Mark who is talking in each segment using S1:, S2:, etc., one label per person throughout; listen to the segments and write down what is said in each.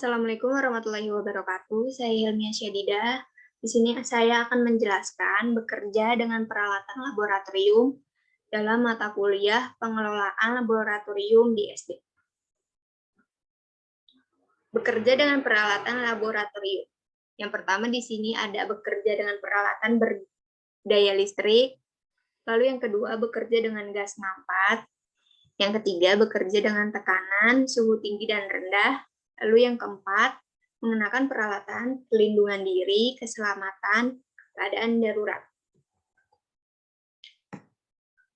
S1: Assalamualaikum warahmatullahi wabarakatuh. Saya Hilmiah Syadidah. Di sini saya akan menjelaskan bekerja dengan peralatan laboratorium dalam mata kuliah pengelolaan laboratorium di SD. Bekerja dengan peralatan laboratorium. Yang pertama di sini ada bekerja dengan peralatan berdaya listrik. Lalu yang kedua bekerja dengan gas mampat. Yang ketiga bekerja dengan tekanan, suhu tinggi dan rendah. Lalu yang keempat, menggunakan peralatan pelindungan diri, keselamatan, keadaan darurat.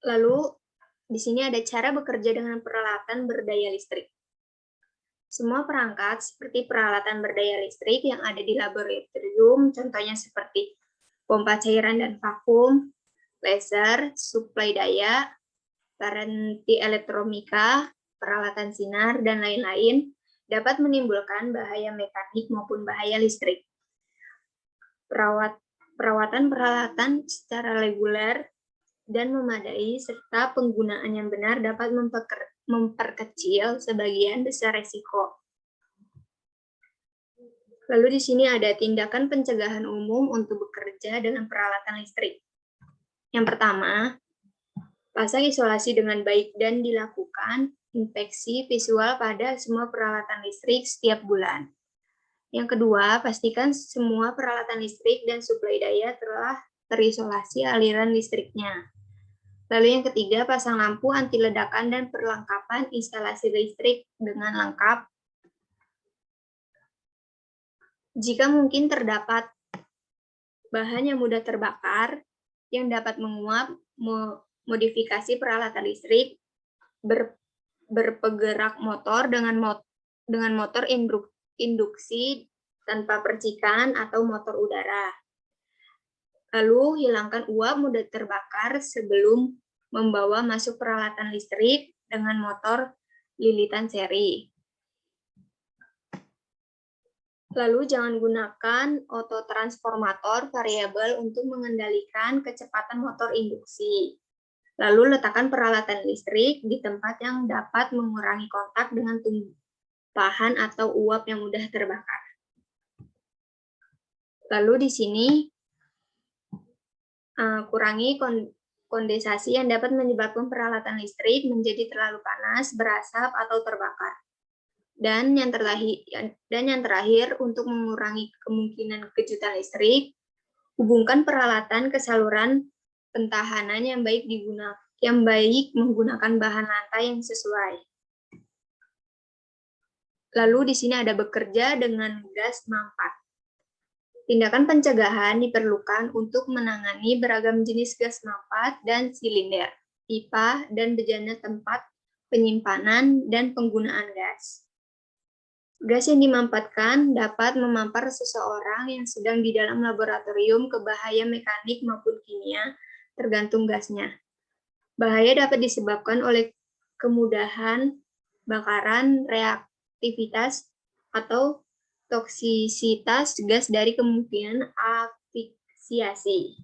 S1: Lalu, di sini ada cara bekerja dengan peralatan berdaya listrik. Semua perangkat seperti peralatan berdaya listrik yang ada di laboratorium, contohnya seperti pompa cairan dan vakum, laser, suplai daya, lenti elektronika, peralatan sinar, dan lain-lain, dapat menimbulkan bahaya mekanik maupun bahaya listrik. Perawatan peralatan secara reguler dan memadai serta penggunaan yang benar dapat memperkecil sebagian besar resiko. Lalu di sini ada tindakan pencegahan umum untuk bekerja dengan peralatan listrik. Yang pertama, pasang isolasi dengan baik dan dilakukan inspeksi visual pada semua peralatan listrik setiap bulan. Yang kedua, pastikan semua peralatan listrik dan suplai daya telah terisolasi aliran listriknya. Lalu yang ketiga, pasang lampu anti ledakan dan perlengkapan instalasi listrik dengan lengkap. Jika mungkin terdapat bahan yang mudah terbakar yang dapat menguap, modifikasi peralatan listrik berpenggerak motor dengan motor induksi tanpa percikan atau motor udara. Lalu hilangkan uap mudah terbakar sebelum membawa masuk peralatan listrik dengan motor lilitan seri. Lalu jangan gunakan ototransformator variabel untuk mengendalikan kecepatan motor induksi. Lalu letakkan peralatan listrik di tempat yang dapat mengurangi kontak dengan tumpahan atau uap yang mudah terbakar. Lalu di sini kurangi kondensasi yang dapat menyebabkan peralatan listrik menjadi terlalu panas, berasap, atau terbakar. Dan yang terakhir, untuk mengurangi kemungkinan kejutan listrik, hubungkan peralatan ke saluran pentahanan yang baik menggunakan bahan lantai yang sesuai. Lalu di sini ada bekerja dengan gas mampat. Tindakan pencegahan diperlukan untuk menangani beragam jenis gas mampat dan silinder, pipa, dan bejana tempat penyimpanan dan penggunaan gas. Gas yang dimampatkan dapat memampar seseorang yang sedang di dalam laboratorium ke bahaya mekanik maupun kimia, tergantung gasnya. Bahaya dapat disebabkan oleh kemudahan bakaran, reaktivitas, atau toksisitas gas dari kemungkinan asfiksiasi.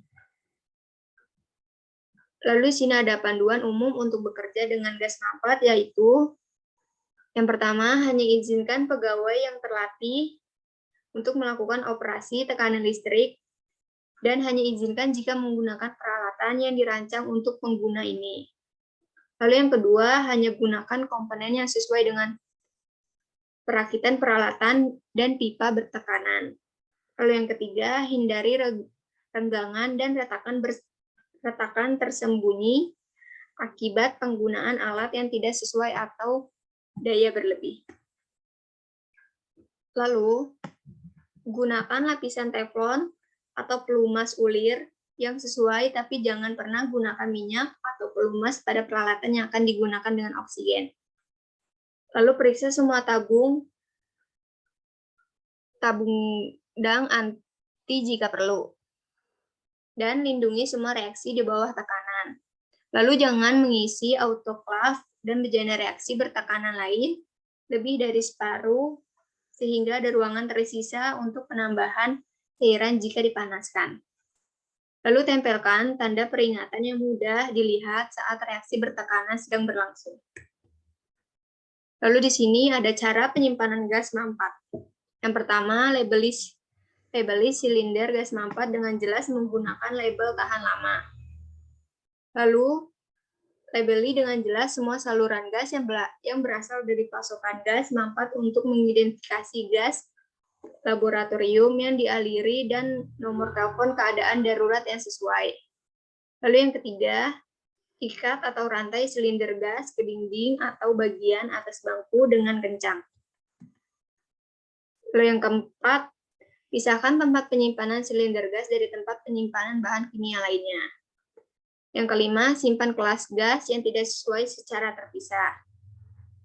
S1: Lalu di sini ada panduan umum untuk bekerja dengan gas mampat, yaitu yang pertama, hanya izinkan pegawai yang terlatih untuk melakukan operasi tekanan listrik dan hanya izinkan jika menggunakan peralatan yang dirancang untuk pengguna ini. Lalu yang kedua, hanya gunakan komponen yang sesuai dengan perakitan peralatan dan pipa bertekanan. Lalu yang ketiga, hindari renggangan dan retakan tersembunyi akibat penggunaan alat yang tidak sesuai atau daya berlebih. Lalu, gunakan lapisan teflon atau pelumas ulir yang sesuai, tapi jangan pernah gunakan minyak atau pelumas pada peralatan yang akan digunakan dengan oksigen. Lalu periksa semua tabung dang anti jika perlu. Dan lindungi semua reaksi di bawah tekanan. Lalu jangan mengisi autoklaf dan bejana reaksi bertekanan lain lebih dari separuh sehingga ada ruangan tersisa untuk penambahan cairan jika dipanaskan. Lalu tempelkan tanda peringatan yang mudah dilihat saat reaksi bertekanan sedang berlangsung. Lalu di sini ada cara penyimpanan gas mampat. Yang pertama, labeli silinder gas mampat dengan jelas menggunakan label tahan lama. Lalu, labeli dengan jelas semua saluran gas yang berasal dari pasokan gas mampat untuk mengidentifikasi gas laboratorium yang dialiri dan nomor telepon keadaan darurat yang sesuai. Lalu yang ketiga, ikat atau rantai silinder gas ke dinding atau bagian atas bangku dengan kencang. Lalu yang keempat, pisahkan tempat penyimpanan silinder gas dari tempat penyimpanan bahan kimia lainnya. Yang kelima, simpan kelas gas yang tidak sesuai secara terpisah.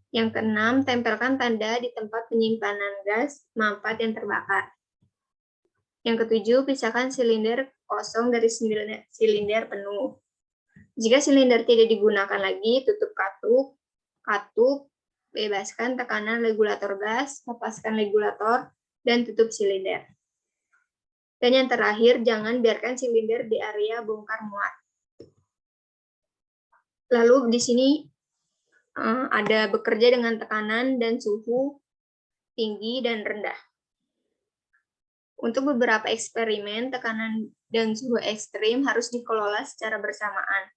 S1: Yang keenam, tempelkan tanda di tempat penyimpanan gas mampat yang terbakar. Yang ketujuh, pisahkan silinder kosong dari silinder penuh. Jika silinder tidak digunakan lagi, tutup katup, bebaskan tekanan regulator gas, lepaskan regulator, dan tutup silinder. Dan yang terakhir, jangan biarkan silinder di area bongkar muat. Lalu di sini ada bekerja dengan tekanan dan suhu tinggi dan rendah. Untuk beberapa eksperimen, tekanan dan suhu ekstrim harus dikelola secara bersamaan.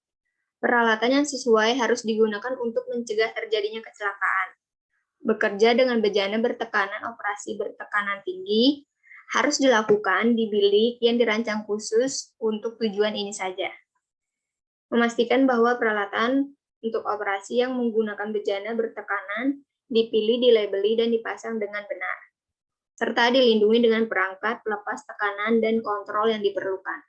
S1: Peralatan yang sesuai harus digunakan untuk mencegah terjadinya kecelakaan. Bekerja dengan bejana bertekanan operasi bertekanan tinggi harus dilakukan di bilik yang dirancang khusus untuk tujuan ini saja. Memastikan bahwa peralatan untuk operasi yang menggunakan bejana bertekanan dipilih, dilabeli, dan dipasang dengan benar, serta dilindungi dengan perangkat pelepas tekanan dan kontrol yang diperlukan.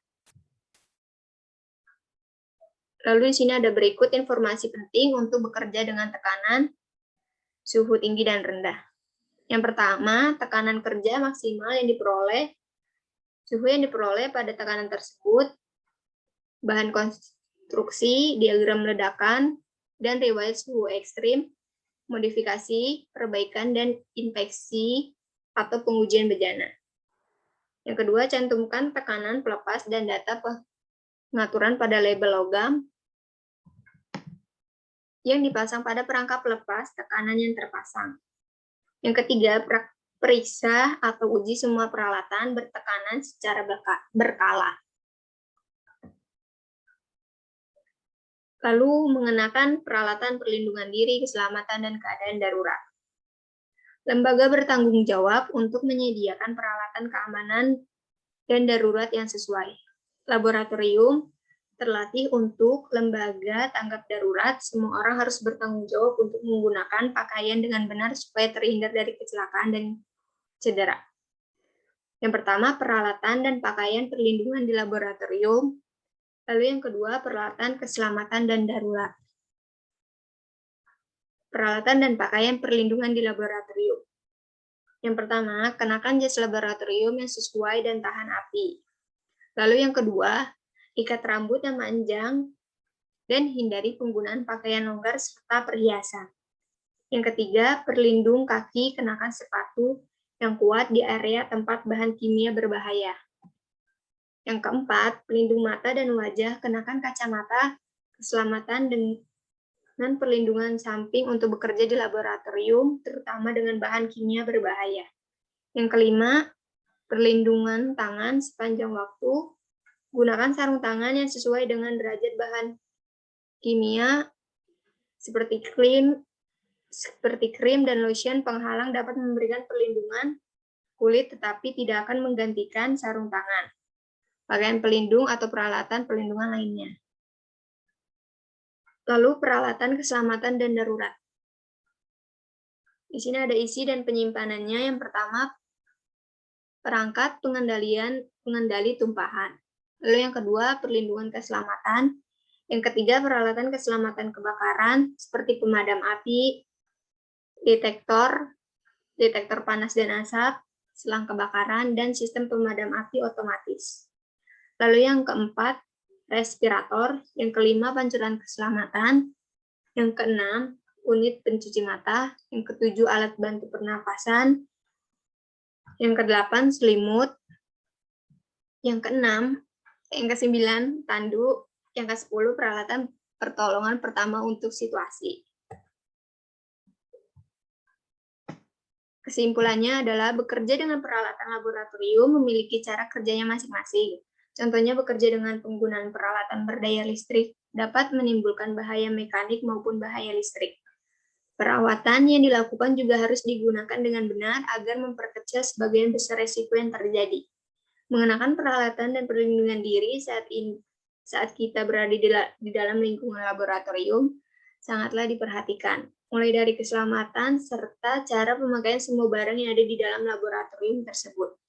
S1: Lalu di sini ada berikut informasi penting untuk bekerja dengan tekanan, suhu tinggi dan rendah. Yang pertama, tekanan kerja maksimal yang diperoleh, suhu yang diperoleh pada tekanan tersebut, bahan konstruksi, diagram ledakan, dan riwayat suhu ekstrim, modifikasi, perbaikan, dan inspeksi atau pengujian bejana. Yang kedua, cantumkan tekanan pelepas dan data pengaturan pada label logam yang dipasang pada perangkap pelepas tekanan yang terpasang. Yang ketiga, periksa atau uji semua peralatan bertekanan secara berkala. Lalu mengenakan peralatan perlindungan diri, keselamatan, dan keadaan darurat. Lembaga bertanggung jawab untuk menyediakan peralatan keamanan dan darurat yang sesuai. Laboratorium terlatih untuk lembaga tanggap darurat. Semua orang harus bertanggung jawab untuk menggunakan pakaian dengan benar supaya terhindar dari kecelakaan dan cedera. Yang pertama, peralatan dan pakaian perlindungan di laboratorium. Lalu yang kedua, peralatan keselamatan dan darurat. Peralatan dan pakaian perlindungan di laboratorium. Yang pertama, kenakan jas laboratorium yang sesuai dan tahan api. Lalu yang kedua, ikat rambut yang panjang dan hindari penggunaan pakaian longgar serta perhiasan. Yang ketiga, perlindung kaki, kenakan sepatu yang kuat di area tempat bahan kimia berbahaya. Yang keempat, pelindung mata dan wajah, kenakan kacamata keselamatan dengan perlindungan samping untuk bekerja di laboratorium, terutama dengan bahan kimia berbahaya. Yang kelima, perlindungan tangan sepanjang waktu, gunakan sarung tangan yang sesuai dengan derajat bahan kimia seperti krim dan lotion penghalang dapat memberikan perlindungan kulit tetapi tidak akan menggantikan sarung tangan, pakaian pelindung atau peralatan perlindungan lainnya. Lalu peralatan keselamatan dan darurat. Di sini ada isi dan penyimpanannya. Yang pertama, perangkat pengendali tumpahan. Lalu yang kedua, perlindungan keselamatan. Yang ketiga, peralatan keselamatan kebakaran seperti pemadam api, detektor panas dan asap, selang kebakaran, dan sistem pemadam api otomatis. Lalu yang keempat, respirator. Yang kelima, pancuran keselamatan. Yang keenam, unit pencuci mata. Yang ketujuh, alat bantu pernapasan. Yang kedelapan, selimut. Yang keenam, yang kesembilan, tanduk. Yang ke-10, peralatan pertolongan pertama untuk situasi. Kesimpulannya adalah bekerja dengan peralatan laboratorium memiliki cara kerjanya masing-masing. Contohnya bekerja dengan penggunaan peralatan berdaya listrik dapat menimbulkan bahaya mekanik maupun bahaya listrik. Perawatan yang dilakukan juga harus digunakan dengan benar agar memperkecil sebagian besar resiko yang terjadi. Mengenakan peralatan dan perlindungan diri saat kita berada di dalam lingkungan laboratorium sangatlah diperhatikan, mulai dari keselamatan serta cara pemakaian semua barang yang ada di dalam laboratorium tersebut.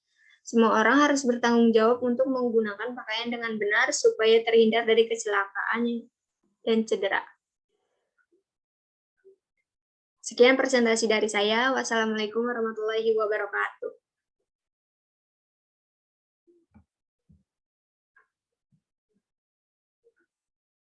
S1: Semua orang harus bertanggung jawab untuk menggunakan pakaian dengan benar supaya terhindar dari kecelakaan dan cedera. Sekian presentasi dari saya. Wassalamualaikum warahmatullahi wabarakatuh.